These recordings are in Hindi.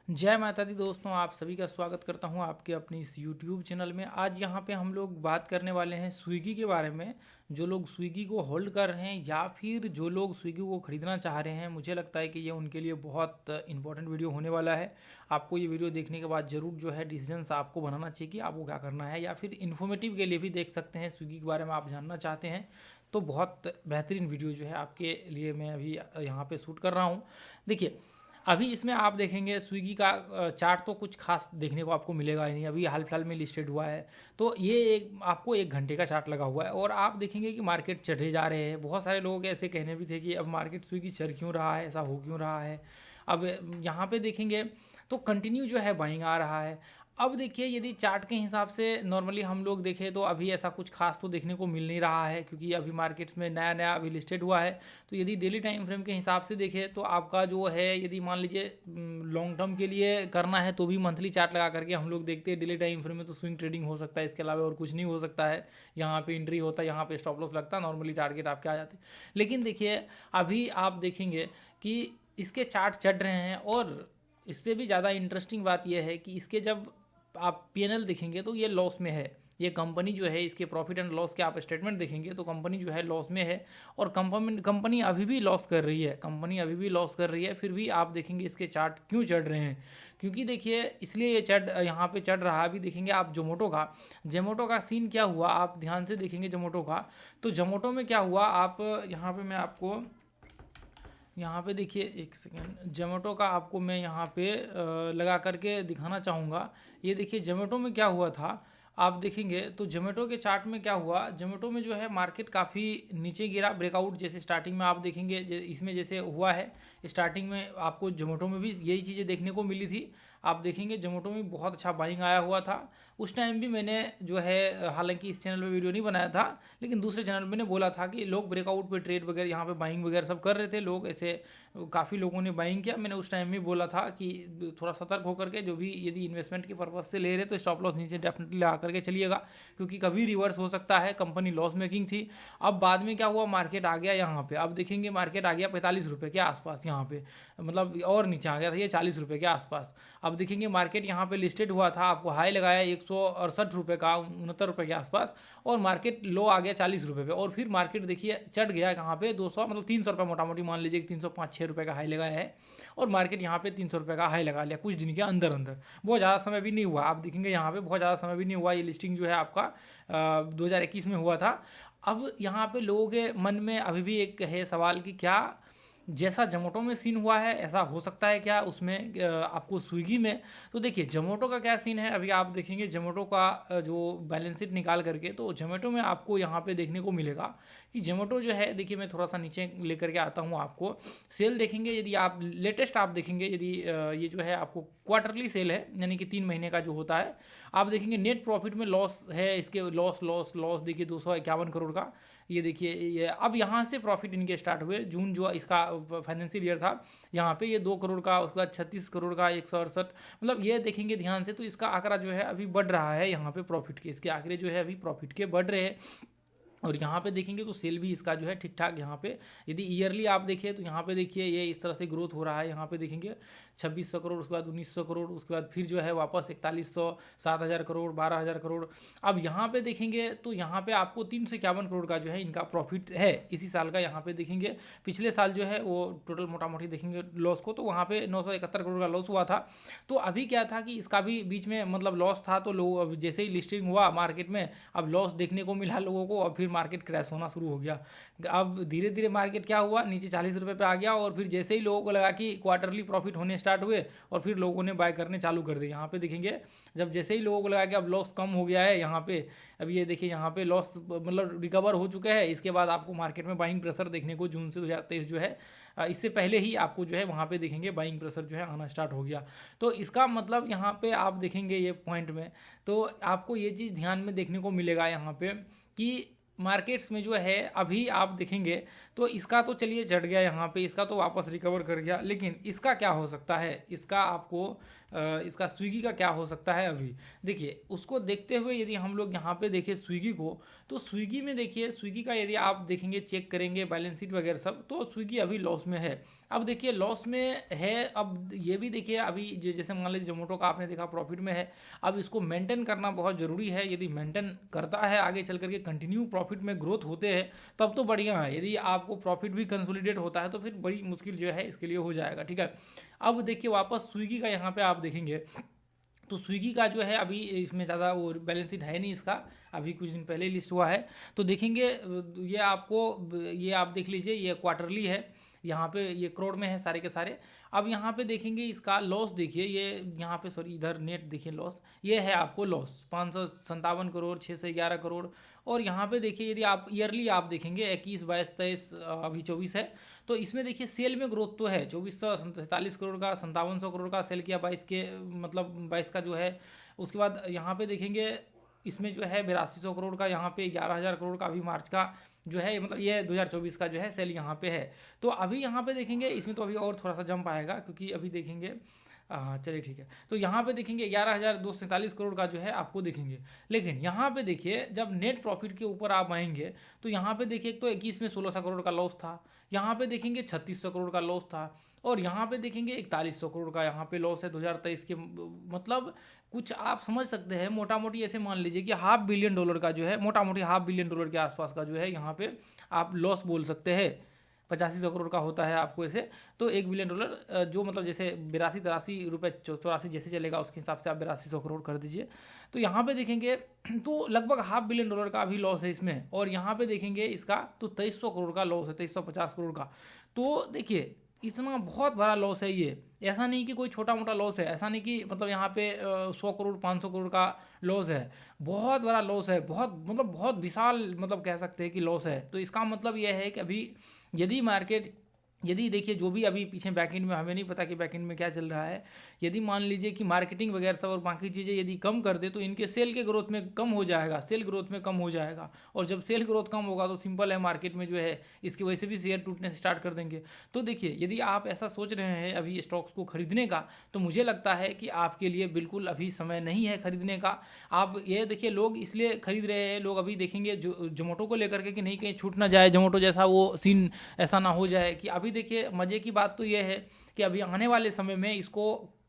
जय माता दी दोस्तों, आप सभी का स्वागत करता हूं आपके अपने इस YouTube चैनल में। आज यहां पे हम लोग बात करने वाले हैं स्विगी के बारे में। जो लोग स्विगी को होल्ड कर रहे हैं या फिर जो लोग स्विगी को ख़रीदना चाह रहे हैं, मुझे लगता है कि ये उनके लिए बहुत इंपॉर्टेंट वीडियो होने वाला है। आपको ये वीडियो देखने के बाद ज़रूर जो है डिसीजंस आपको बनाना चाहिए कि आपको क्या करना है, या फिर इन्फॉर्मेटिव के लिए भी देख सकते हैं। स्विगी के बारे में आप जानना चाहते हैं तो बहुत बेहतरीन वीडियो जो है आपके लिए मैं अभी यहाँ पर शूट कर रहा हूँ। देखिए, अभी इसमें आप देखेंगे स्विगी का चार्ट तो कुछ खास देखने को आपको मिलेगा ही नहीं। अभी हाल फिलहाल में लिस्टेड हुआ है, तो ये आपको 1 घंटे का चार्ट लगा हुआ है और आप देखेंगे कि मार्केट चढ़े जा रहे हैं। बहुत सारे लोग ऐसे कहने भी थे कि अब मार्केट स्विगी चढ़ क्यों रहा है, ऐसा हो क्यों रहा है। अब यहाँ पे देखेंगे तो कंटिन्यू जो है बाइंग आ रहा है। अब देखिए, यदि चार्ट के हिसाब से नॉर्मली हम लोग देखें तो अभी ऐसा कुछ खास तो देखने को मिल नहीं रहा है, क्योंकि अभी मार्केट्स में नया नया अभी लिस्टेड हुआ है। तो यदि डेली टाइम फ्रेम के हिसाब से देखें तो आपका जो है, यदि मान लीजिए लॉन्ग टर्म के लिए करना है तो भी मंथली चार्ट लगा करके हम लोग देखते हैं। डेली टाइम फ्रेम में तो स्विंग ट्रेडिंग हो सकता है, इसके अलावा और कुछ नहीं हो सकता है। यहाँ पे एंट्री होता है, यहाँ पे स्टॉप लॉस लगता है, नॉर्मली टारगेट आपके आ जाते हैं। लेकिन देखिए, अभी आप देखेंगे कि इसके चार्ट चढ़ रहे हैं, और इससे भी ज़्यादा इंटरेस्टिंग बात यह है कि इसके जब आप पीएनएल देखेंगे तो ये लॉस में है। ये कंपनी जो है, इसके प्रॉफिट एंड लॉस के आप स्टेटमेंट देखेंगे तो कंपनी जो है लॉस में है, और कंपनी अभी भी लॉस कर रही है। कंपनी अभी भी लॉस कर रही है, फिर भी आप देखेंगे इसके चार्ट क्यों चढ़ रहे हैं। क्योंकि देखिए, इसलिए ये यहाँ पे चढ़ रहा है। अभी देखेंगे आप जोमोटो का सीन क्या हुआ, आप ध्यान से देखेंगे जोमोटो का। तो जोमोटो में क्या हुआ, आप यहाँ पे मैं आपको यहाँ पे देखिए, एक सेकेंड, जोमेटो का आपको मैं यहाँ पे लगा करके दिखाना चाहूँगा। ये देखिए जोमेटो में क्या हुआ था, आप देखेंगे तो जोमेटो के चार्ट में क्या हुआ। जोमेटो में जो है मार्केट काफ़ी नीचे गिरा, ब्रेकआउट जैसे स्टार्टिंग में आप देखेंगे इसमें जैसे हुआ है। स्टार्टिंग में आपको जोमेटो में भी यही चीज़ें देखने को मिली थी। आप देखेंगे जोमेटो में बहुत अच्छा बाइंग आया हुआ था। उस टाइम भी मैंने जो है, हालांकि इस चैनल पे वीडियो नहीं बनाया था, लेकिन दूसरे चैनल पे मैंने बोला था कि लोग ब्रेकआउट पे ट्रेड वगैरह, यहाँ पे बाइंग वगैरह सब कर रहे थे लोग, ऐसे काफ़ी लोगों ने बाइंग किया। मैंने उस टाइम में बोला था कि थोड़ा सतर्क होकर के, जो भी यदि इन्वेस्टमेंट के पर्पज़ से ले रहे तो स्टॉप लॉस नीचे डेफिनेटली लगा करके चलिएगा, क्योंकि कभी रिवर्स हो सकता है। कंपनी लॉस मेकिंग थी। अब बाद में क्या हुआ, मार्केट आ गया यहाँ पे। अब देखेंगे मार्केट आ गया 45 रुपये के आसपास यहाँ पे, मतलब और नीचे आ गया था ये 40 रुपये के आसपास। अब देखेंगे मार्केट यहाँ पे लिस्टेड हुआ था, आपको हाई लगाया 168 रुपये का, 69 रुपये के आसपास, और मार्केट लो आ गया 40 रुपये पे। और फिर मार्केट देखिए चढ़ गया कहाँ पे, 200 मतलब 300 रुपये मोटा मोटी मान लीजिए, 305-6 रुपये का हाई लगाया है, और मार्केट यहाँ पे 300 रुपये का हाई लगा लिया कुछ दिन के अंदर अंदर। बहुत ज़्यादा समय भी नहीं हुआ, आप देखेंगे यहाँ पे बहुत ज़्यादा समय भी नहीं हुआ। ये लिस्टिंग जो है आपका 2021 में हुआ था। अब यहाँ पे लोगों के मन में अभी भी एक है सवाल कि क्या जैसा जोमेटो में सीन हुआ है ऐसा हो सकता है क्या उसमें आपको स्विगी में। तो देखिए जोमेटो का क्या सीन है, अभी आप देखेंगे जोमेटो का जो बैलेंस शीट निकाल करके, तो जोमेटो में आपको यहाँ पे देखने को मिलेगा कि जोमेटो जो है, देखिए मैं थोड़ा सा नीचे लेकर के आता हूँ आपको। सेल देखेंगे, यदि आप लेटेस्ट आप देखेंगे, यदि ये जो है आपको क्वार्टरली सेल है, यानी कि 3 महीने का जो होता है, आप देखेंगे नेट प्रॉफिट में लॉस है इसके, लॉस लॉस लॉस देखिए 251 करोड़ का। ये देखिए, ये अब यहाँ से प्रॉफिट इनके स्टार्ट हुए, जून जो इसका फाइनेंशियल ईयर था, यहाँ पे ये 2 करोड़ का, उसके बाद 36 करोड़ का, 168, मतलब ये देखेंगे ध्यान से तो इसका आंकड़ा जो है अभी बढ़ रहा है। यहाँ पे प्रॉफिट के इसके आंकड़े जो है अभी प्रॉफिट के बढ़ रहे हैं। और यहाँ पे देखेंगे तो सेल भी इसका जो है ठीक ठाक, यहाँ पे यदि ईयरली आप देखिए तो यहाँ पे देखिए ये इस तरह से ग्रोथ हो रहा है। यहाँ पे देखेंगे 2600 करोड़, उसके बाद 1900 करोड़, उसके बाद फिर जो है वापस 4100, 7000 करोड़, 12000 करोड़। अब यहाँ पे देखेंगे तो यहाँ पे आपको 351 करोड़ का जो है इनका प्रॉफिट है इसी साल का। यहाँ पे देखेंगे पिछले साल जो है वो टोटल मोटा मोटी देखेंगे लॉस को, तो वहाँ पे 971 करोड़ का लॉस हुआ था। तो अभी क्या था कि इसका भी बीच में मतलब लॉस था, तो लोग अब जैसे ही लिस्टिंग हुआ मार्केट में, अब लॉस देखने को मिला लोगों को, अब फिर मार्केट क्रैश होना शुरू हो गया। अब धीरे धीरे मार्केट क्या हुआ, नीचे 40 रुपये पे आ गया, और फिर जैसे ही लोगों को लगा कि क्वार्टरली प्रॉफिट होने स्टार्ट हुए, और फिर लोगों ने बाय करने चालू कर दिए। यहाँ पे देखेंगे जब जैसे ही लोगों को लगा कि अब लॉस कम हो गया है यहाँ पे, अब ये देखिए यहाँ पे लॉस मतलब रिकवर हो चुका है, इसके बाद आपको मार्केट में बाइंग प्रेशर देखने को जून से 2023 जो है, इससे पहले ही आपको जो है वहाँ पे देखेंगे बाइंग प्रेशर जो है आना स्टार्ट हो गया। तो इसका मतलब यहाँ पे आप देखेंगे ये पॉइंट में, तो आपको ये चीज़ ध्यान में देखने को मिलेगा यहाँ पे कि मार्केट्स में जो है अभी आप देखेंगे तो इसका तो चलिए चढ़ गया यहाँ पे, इसका तो वापस रिकवर कर गया, लेकिन इसका क्या हो सकता है, इसका आपको इसका स्विगी का क्या हो सकता है अभी। देखिए उसको देखते हुए यदि हम लोग यहाँ पे देखें स्विगी को, तो स्विगी में देखिए स्विगी का यदि आप देखेंगे चेक करेंगे बैलेंस शीट वगैरह सब, तो स्विगी अभी लॉस में है। अब देखिए लॉस में है, अब ये भी देखिए अभी जैसे मान लीजिए जोमेटो का आपने देखा प्रॉफिट में है, अब इसको मेंटेन करना बहुत ज़रूरी है। यदि मेंटेन करता है आगे चल करके कंटिन्यू प्रॉफिट में ग्रोथ होते हैं तब तो बढ़िया है। यदि आपको प्रॉफिट भी कंसोलिडेट होता है तो फिर बड़ी मुश्किल जो है इसके लिए हो जाएगा, ठीक है। अब देखिए वापस स्विगी का यहाँ पे आप देखेंगे तो स्विगी का जो है अभी इसमें ज़्यादा वो बैलेंस शीट है नहीं इसका, अभी कुछ दिन पहले लिस्ट हुआ है। तो देखेंगे ये आपको, ये आप देख लीजिए ये क्वार्टरली है, यहाँ पे ये करोड़ में है सारे के सारे। अब यहाँ पे देखेंगे इसका लॉस, देखिए ये यहाँ पे सॉरी इधर नेट देखिए लॉस, ये है आपको लॉस 557 करोड़ 611 करोड़। और यहाँ पे देखिए यदि आप ईयरली आप देखेंगे 21 22 23 अभी 24 है, तो इसमें देखिए सेल में ग्रोथ तो है 2447 करोड़ का, 5700 करोड़ का सेल किया 22 के, मतलब 22 का जो है। उसके बाद यहाँ पे देखेंगे इसमें जो है 8200 करोड़ का, यहाँ पे 11,000 करोड़ का अभी मार्च का जो है, मतलब ये 2024 का जो है सेल यहाँ पे है। तो अभी यहाँ पे देखेंगे इसमें तो अभी और थोड़ा सा जंप आएगा, क्योंकि अभी देखेंगे चलिए ठीक है, तो यहाँ पे देखेंगे 11,247 करोड़ का जो है आपको देखेंगे। लेकिन यहाँ पे देखिए जब नेट प्रॉफिट के ऊपर आप आएंगे तो यहाँ पे देखिए एक तो 21 में 1600 करोड़ का लॉस था, यहाँ पे देखेंगे 3600 करोड़ का लॉस था, और यहाँ पे देखेंगे 4100 करोड़ का यहाँ पे लॉस है 2023 के। मतलब कुछ आप समझ सकते हैं, मोटा मोटी ऐसे मान लीजिए कि $500 बिलियन का जो है, मोटा मोटी $500 बिलियन के आसपास का जो है यहाँ पे आप लॉस बोल सकते हैं। 8500 करोड़ का होता है आपको ऐसे, तो $1 बिलियन जो मतलब जैसे 82-83 जैसे चलेगा उसके हिसाब से आप 8200 करोड़ कर दीजिए। तो यहाँ पे देखेंगे तो लगभग $500 बिलियन का अभी लॉस है इसमें, और यहाँ पे देखेंगे इसका तो 2300 करोड़ का लॉस है, 2350 करोड़ का। तो देखिए इतना बहुत बड़ा लॉस है ये, ऐसा नहीं कि कोई छोटा मोटा लॉस है, ऐसा नहीं कि मतलब यहाँ पे 100 करोड़ 500 करोड़ का लॉस है, बहुत बड़ा लॉस है, बहुत मतलब बहुत विशाल मतलब कह सकते हैं कि लॉस है। तो इसका मतलब यह है कि अभी यदि मार्केट, यदि देखिए जो भी अभी पीछे बैकएंड में हमें नहीं पता कि बैकएंड में क्या चल रहा है, यदि मान लीजिए कि मार्केटिंग वगैरह सब और बाकी चीज़ें यदि कम कर दे तो इनके सेल के ग्रोथ में कम हो जाएगा, सेल ग्रोथ में कम हो जाएगा। और जब सेल ग्रोथ कम होगा तो सिंपल है मार्केट में जो है इसकी वजह से भी शेयर टूटने से स्टार्ट कर देंगे। तो देखिए यदि आप ऐसा सोच रहे हैं अभी स्टॉक्स को खरीदने का, तो मुझे लगता है कि आपके लिए बिल्कुल अभी समय नहीं है खरीदने का। आप ये देखिए लोग इसलिए खरीद रहे हैं, लोग अभी देखेंगे जोमेटो को लेकर के कि नहीं कहीं छूट ना जाए, जोमेटो जैसा वो सीन ऐसा ना हो जाए। कि अभी देखिए मज़े की बात तो ये है कि अभी आने वाले समय में इसको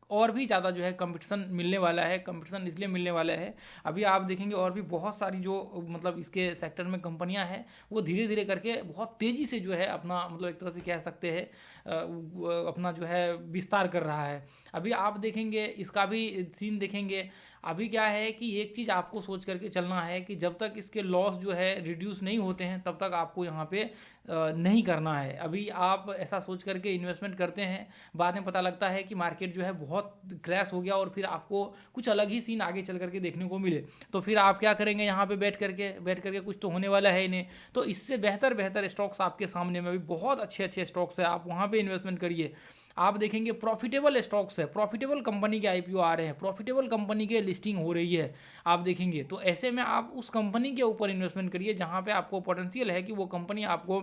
और भी ज़्यादा जो है कंपटीशन मिलने वाला है। कंपटीशन इसलिए मिलने वाला है, अभी आप देखेंगे और भी बहुत सारी जो मतलब इसके सेक्टर में कंपनियां हैं वो धीरे धीरे करके बहुत तेज़ी से जो है अपना मतलब एक तरह से कह सकते हैं अपना जो है विस्तार कर रहा है। अभी आप देखेंगे इसका भी सीन देखेंगे। अभी क्या है कि एक चीज़ आपको सोच करके चलना है कि जब तक इसके लॉस जो है रिड्यूस नहीं होते हैं तब तक आपको यहाँ पे नहीं करना है। अभी आप ऐसा सोच करके इन्वेस्टमेंट करते हैं, बाद में पता लगता है कि मार्केट जो है बहुत क्रैश हो गया और फिर आपको कुछ अलग ही सीन आगे चल करके देखने को मिले, तो फिर आप क्या करेंगे, यहाँ पे बैठ करके कुछ तो होने वाला है ही नहीं। तो इससे बेहतर स्टॉक्स आपके सामने में भी बहुत अच्छे स्टॉक्स है, आप वहाँ पे इन्वेस्टमेंट करिए। आप देखेंगे प्रॉफिटेबल स्टॉक्स है, प्रॉफिटेबल कंपनी के आईपीओ आ रहे हैं, प्रॉफिटेबल कंपनी के लिस्टिंग हो रही है, आप देखेंगे। तो ऐसे में आप उस कंपनी के ऊपर इन्वेस्टमेंट करिए जहां पे आपको पोटेंशियल है कि वो कंपनी आपको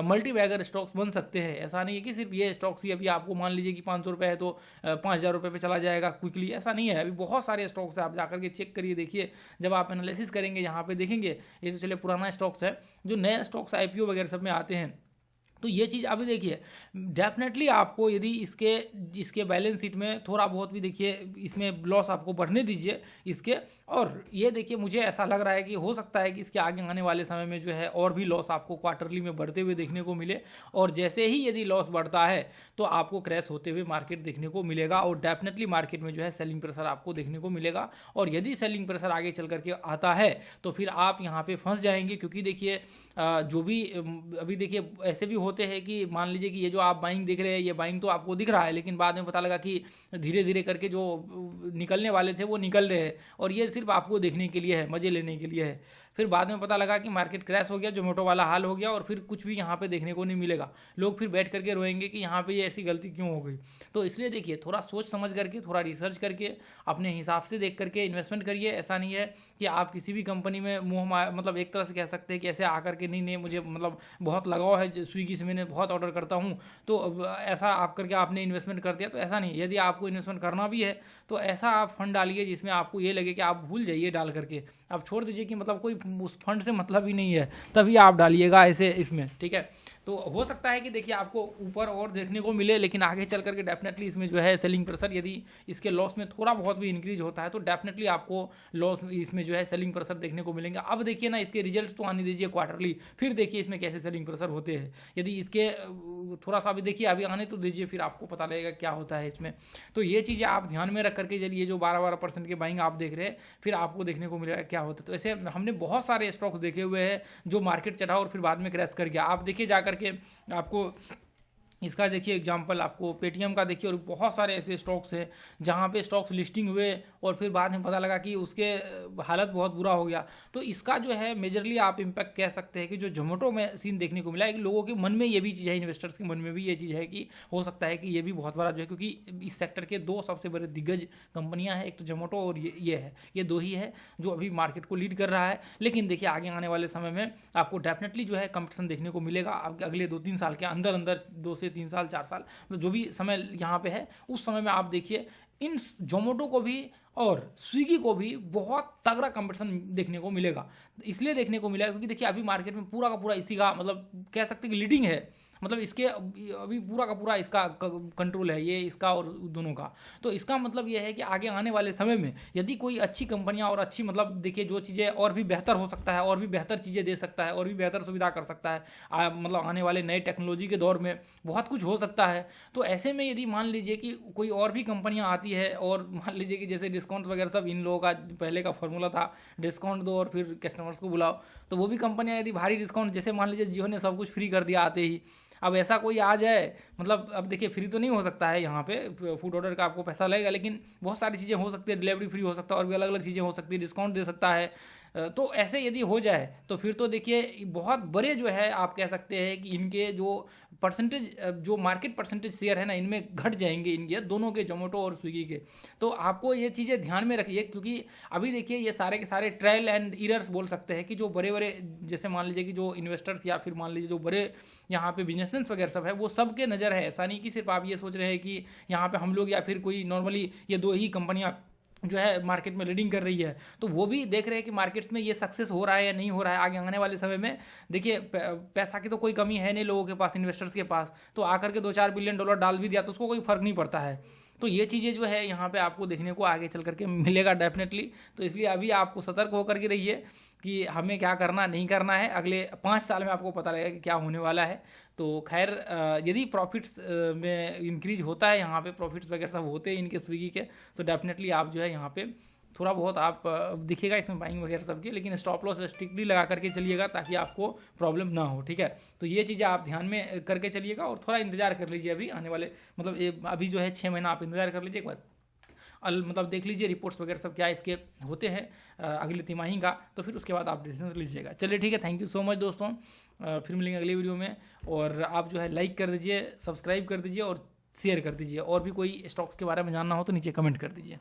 मल्टी बैगर स्टॉक्स बन सकते हैं। ऐसा नहीं है कि सिर्फ ये स्टॉक्स ही अभी आपको मान लीजिए कि 500 रुपये है तो 5,000 रुपये पे चला जाएगा क्विकली, ऐसा नहीं है। अभी बहुत सारे स्टॉक्स है, आप जाकर के चेक करिए, देखिए। जब आप एनालिसिस करेंगे यहाँ पे देखेंगे, ये तो चलिए पुराना स्टॉक्स है, जो नए स्टॉक्स आईपीओ वगैरह सब में आते हैं, तो ये चीज़ अभी देखिए डेफिनेटली आपको यदि इसके बैलेंस शीट में थोड़ा बहुत भी देखिए इसमें लॉस आपको बढ़ने दीजिए इसके। और ये देखिए मुझे ऐसा लग रहा है कि हो सकता है कि इसके आगे आने वाले समय में जो है और भी लॉस आपको क्वार्टरली में बढ़ते हुए देखने को मिले, और जैसे ही यदि लॉस बढ़ता है तो आपको क्रैश होते हुए मार्केट देखने को मिलेगा, और डेफिनेटली मार्केट में जो है सेलिंग प्रेशर आपको देखने को मिलेगा। और यदि सेलिंग प्रेशर आगे चल करके आता है तो फिर आप यहाँ पे फंस जाएंगे, क्योंकि देखिए जो भी अभी देखिए ऐसे भी होते हैं कि मान लीजिए कि ये जो आप बाइंग देख रहे हैं, ये बाइंग तो आपको दिख रहा है, लेकिन बाद में पता लगा कि धीरे धीरे करके जो निकलने वाले थे वो निकल रहे हैं, और ये सिर्फ आपको देखने के लिए है, मज़े लेने के लिए है। फिर बाद में पता लगा कि मार्केट क्रैश हो गया, जोमेटो वाला हाल हो गया और फिर कुछ भी यहाँ पे देखने को नहीं मिलेगा। लोग फिर बैठ करके रोएंगे कि यहाँ पे ये ऐसी गलती क्यों हो गई। तो इसलिए देखिए थोड़ा सोच समझ करके, थोड़ा रिसर्च करके, अपने हिसाब से देख करके इन्वेस्टमेंट करिए। ऐसा नहीं है कि आप किसी भी कंपनी में मतलब एक तरह से कह सकते हैं कि ऐसे आकर के नहीं मुझे मतलब बहुत लगाव है स्विगी से, मैंने बहुत ऑर्डर करता हूँ, तो अब ऐसा आप करके आपने इन्वेस्टमेंट कर दिया, तो ऐसा नहीं। यदि आपको इन्वेस्टमेंट करना भी है तो ऐसा आप फंड डालिए जिसमें आपको ये लगे कि आप भूल जाइए डाल करके, आप छोड़ दीजिए कि मतलब कोई उस फंड से मतलब ही नहीं है, तभी आप डालिएगा ऐसे इसमें, ठीक है। तो हो सकता है कि देखिए आपको ऊपर और देखने को मिले, लेकिन आगे चल करके डेफिनेटली इसमें जो है सेलिंग प्रेशर, यदि इसके लॉस में थोड़ा बहुत भी इंक्रीज होता है तो डेफिनेटली आपको लॉस इसमें जो है सेलिंग प्रेशर देखने को मिलेंगे। अब देखिए ना, इसके रिजल्ट्स तो आने दीजिए क्वार्टरली, फिर देखिए इसमें कैसे सेलिंग प्रेशर होते हैं। यदि इसके थोड़ा सा भी देखिए अभी आने तो दीजिए, फिर आपको पता लगेगा क्या होता है इसमें। तो ये चीज़ें आप ध्यान में रख करके चलिए, जो 12% के बाइंग आप देख रहे हैं, फिर आपको देखने को मिलेगा क्या होता है। तो ऐसे हमने बहुत सारे स्टॉक्स देखे हुए हैं जो मार्केट चढ़ा और फिर बाद में क्रैश कर गया। आप देखिए जा करके, आपको इसका देखिए एग्जांपल आपको पेटीएम का देखिए, और बहुत सारे ऐसे स्टॉक्स हैं जहाँ पे स्टॉक्स लिस्टिंग हुए और फिर बाद में पता लगा कि उसके हालत बहुत बुरा हो गया। तो इसका जो है मेजरली आप इम्पैक्ट कह सकते हैं कि जो जोमेटो में सीन देखने को मिला है, कि लोगों के मन में ये भी चीज़ है, इन्वेस्टर्स के मन में भी ये चीज़ है कि हो सकता है कि ये भी बहुत बड़ा जो है, क्योंकि इस सेक्टर के दो सबसे बड़े दिग्गज कंपनियाँ हैं, एक तो जोमेटो और ये है, ये दो ही है जो अभी मार्केट को लीड कर रहा है। लेकिन देखिए आगे आने वाले समय में आपको डेफिनेटली जो है कंपटीशन देखने को मिलेगा अगले 2-3 साल के अंदर 2 से 3 साल 4 साल, मतलब जो भी समय यहाँ पे है उस समय में आप देखिए इन जोमेटो को भी और स्विगी को भी बहुत तगड़ा कंपटीशन देखने को मिलेगा। इसलिए देखने को मिलेगा क्योंकि देखिए अभी मार्केट में पूरा का पूरा इसी का मतलब कह सकते हैं कि लीडिंग है, मतलब इसके अभी पूरा का पूरा इसका कंट्रोल है, ये इसका और दोनों का। तो इसका मतलब ये है कि आगे आने वाले समय में यदि कोई अच्छी कंपनियां और अच्छी मतलब देखिए जो चीज़ें और भी बेहतर हो सकता है, और भी बेहतर चीज़ें दे सकता है, और भी बेहतर सुविधा कर सकता है, मतलब आने वाले नए टेक्नोलॉजी के दौर में बहुत कुछ हो सकता है। तो ऐसे में यदि मान लीजिए कि कोई और भी कंपनियाँ आती है और मान लीजिए कि जैसे डिस्काउंट वगैरह सब इन लोगों का पहले का फॉर्मूला था, डिस्काउंट दो और फिर कस्टमर्स को बुलाओ, तो वो भी कंपनियाँ यदि भारी डिस्काउंट, जैसे मान लीजिए जियो ने सब कुछ फ्री कर दिया आते ही, अब ऐसा कोई आ जाए, मतलब अब देखिए फ्री तो नहीं हो सकता है, यहाँ पे फूड ऑर्डर का आपको पैसा लगेगा, लेकिन बहुत सारी चीज़ें हो सकती है, डिलीवरी फ्री हो सकता है और भी अलग अलग चीज़ें हो सकती है, डिस्काउंट दे सकता है। तो ऐसे यदि हो जाए तो फिर तो देखिए बहुत बड़े जो है आप कह सकते हैं कि इनके जो परसेंटेज, जो मार्केट परसेंटेज शेयर है ना, इनमें घट जाएंगे, इनके दोनों के, जोमेटो और स्विगी के। तो आपको ये चीज़ें ध्यान में रखिए, क्योंकि अभी देखिए ये सारे के सारे ट्रायल एंड एरर्स बोल सकते हैं कि जो बड़े बड़े, जैसे मान लीजिए कि जो इन्वेस्टर्स या फिर मान लीजिए जो बड़े यहाँ पे बिजनेसमैन वगैरह सब है, वो सब के नज़र है। ऐसा नहीं कि सिर्फ आप ये सोच रहे हैं कि यहाँ पे हम लोग या फिर कोई नॉर्मली ये दो ही कंपनियाँ जो है मार्केट में लीडिंग कर रही है, तो वो भी देख रहे हैं कि मार्केट्स में ये सक्सेस हो रहा है या नहीं हो रहा है। आगे आने वाले समय में देखिए पैसा की तो कोई कमी है नहीं लोगों के पास, इन्वेस्टर्स के पास, तो आकर के $2-4 बिलियन डाल भी दिया तो उसको कोई फर्क नहीं पड़ता है। तो ये चीज़ें जो है यहाँ पे आपको देखने को आगे चल करके मिलेगा डेफिनेटली। तो इसलिए अभी आपको सतर्क होकर के रहिए कि हमें क्या करना नहीं करना है, अगले 5 साल में आपको पता लगेगा कि क्या होने वाला है। तो खैर यदि प्रॉफिट्स में इंक्रीज होता है, यहाँ पे प्रॉफिट्स वगैरह सब होते हैं इनके स्विगी के, तो डेफिनेटली आप जो है यहाँ पे थोड़ा बहुत आप दिखेगा इसमें बाइंग वगैरह सबके, लेकिन स्टॉप लॉस स्ट्रिक्टली लगा करके चलिएगा ताकि आपको प्रॉब्लम ना हो, ठीक है। तो ये चीज़ें आप ध्यान में करके चलिएगा और थोड़ा इंतजार कर लीजिए अभी आने वाले, मतलब अभी जो है 6 महीना आप इंतजार कर लीजिए एक बार, मतलब देख लीजिए रिपोर्ट्स वगैरह सब क्या इसके होते हैं अगली तिमाही का, तो फिर उसके बाद आप डिसीजन लीजिएगा। चलिए ठीक है, थैंक यू सो मच दोस्तों, फिर मिलेंगे अगली वीडियो में। और आप जो है लाइक कर दीजिए, सब्सक्राइब कर दीजिए और शेयर कर दीजिए, और भी कोई स्टॉक्स के बारे में जानना हो तो नीचे कमेंट कर दीजिए।